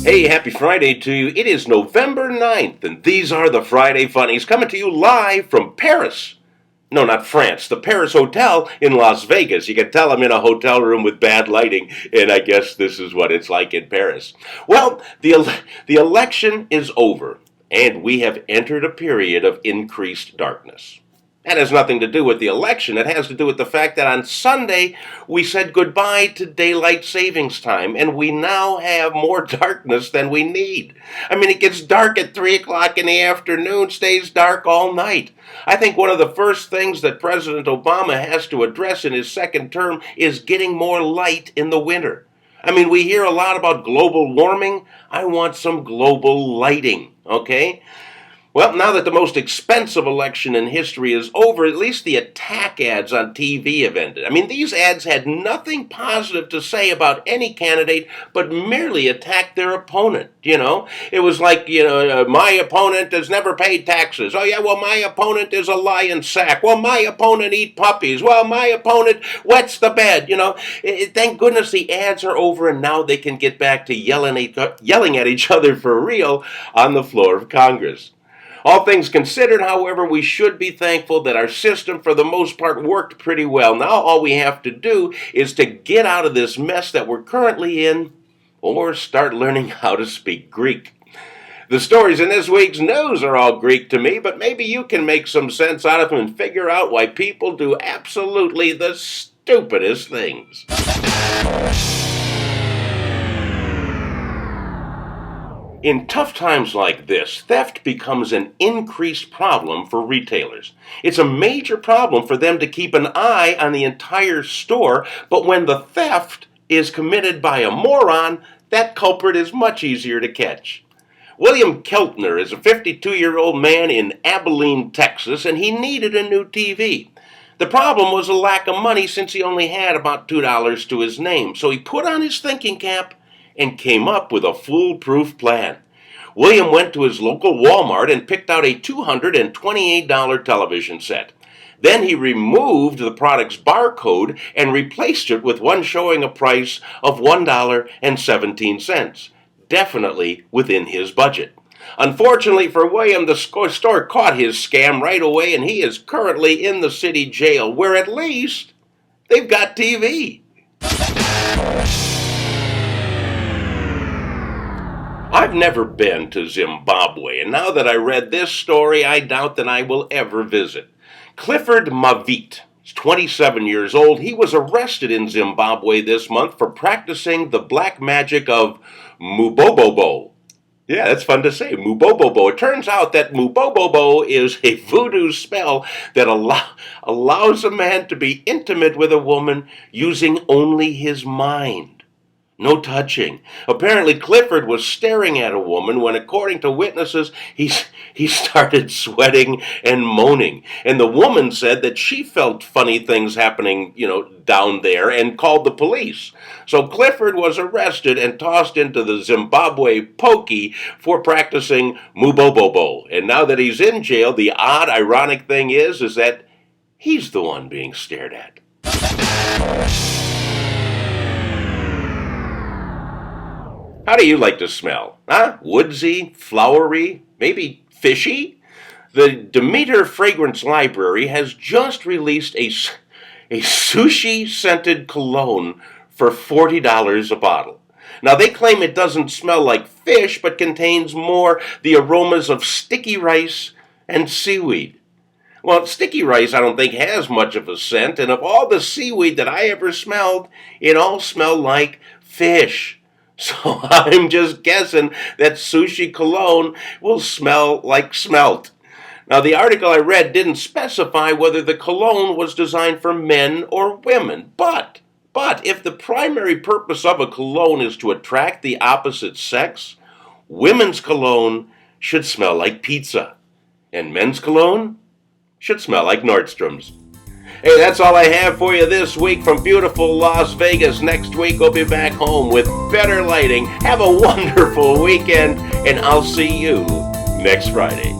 Hey, happy Friday to you. It is November 9th, and these are the Friday Funnies coming to you live from Paris. No, not France, the Paris Hotel in Las Vegas. You can tell I'm in a hotel room with bad lighting, and I guess this is what it's like in Paris. Well, the election is over, and we have entered a period of increased darkness. That has nothing to do with the election. It has to do with the fact that on Sunday we said goodbye to daylight savings time, and we now have more darkness than we need. I mean, it gets dark at 3 o'clock in the afternoon, stays dark all night. I think one of the first things that President Obama has to address in his second term is getting more light in the winter. I mean, we hear a lot about global warming. I want some global lighting, okay? Well, now that the most expensive election in history is over, at least the attack ads on TV have ended. I mean, these ads had nothing positive to say about any candidate, but merely attacked their opponent, It was like, my opponent has never paid taxes. Oh, yeah, well, my opponent is a lion sack. Well, my opponent eat puppies. Well, my opponent wets the bed, Thank goodness the ads are over, and now they can get back to yelling at each other for real on the floor of Congress. All things considered, however, we should be thankful that our system, for the most part, worked pretty well. Now all we have to do is to get out of this mess that we're currently in, or start learning how to speak Greek. The stories in this week's news are all Greek to me, but maybe you can make some sense out of them and figure out why people do absolutely the stupidest things. In tough times like this, theft becomes an increased problem for retailers. It's a major problem for them to keep an eye on the entire store, but when the theft is committed by a moron, that culprit is much easier to catch. William Keltner is a 52-year-old man in Abilene, Texas, and he needed a new TV. The problem was a lack of money since he only had about $2 to his name, so he put on his thinking cap and came up with a foolproof plan. William went to his local Walmart and picked out a $228 television set. Then he removed the product's barcode and replaced it with one showing a price of $1.17, definitely within his budget. Unfortunately for William, the store caught his scam right away, and he is currently in the city jail, where at least they've got TV. I've never been to Zimbabwe, and now that I read this story, I doubt that I will ever visit. Clifford Mavit is 27 years old. He was arrested in Zimbabwe this month for practicing the black magic of mubobobo. Yeah, that's fun to say, mubobobo. It turns out that mubobobo is a voodoo spell that allows a man to be intimate with a woman using only his mind. No touching. Apparently, Clifford was staring at a woman when, according to witnesses, he started sweating and moaning. And the woman said that she felt funny things happening, down there, and called the police. So Clifford was arrested and tossed into the Zimbabwe pokey for practicing mubobobo. And now that he's in jail, the odd, ironic thing is that he's the one being stared at. How do you like to smell? Woodsy, flowery, maybe fishy? The Demeter Fragrance Library has just released a sushi-scented cologne for $40 a bottle. Now, they claim it doesn't smell like fish, but contains more the aromas of sticky rice and seaweed. Well, sticky rice I don't think has much of a scent, and of all the seaweed that I ever smelled, it all smelled like fish. So I'm just guessing that Sushi Cologne will smell like smelt. Now, the article I read didn't specify whether the cologne was designed for men or women, but if the primary purpose of a cologne is to attract the opposite sex, women's cologne should smell like pizza, and men's cologne should smell like Nordstrom's. Hey, that's all I have for you this week from beautiful Las Vegas. Next week, we'll be back home with better lighting. Have a wonderful weekend, and I'll see you next Friday.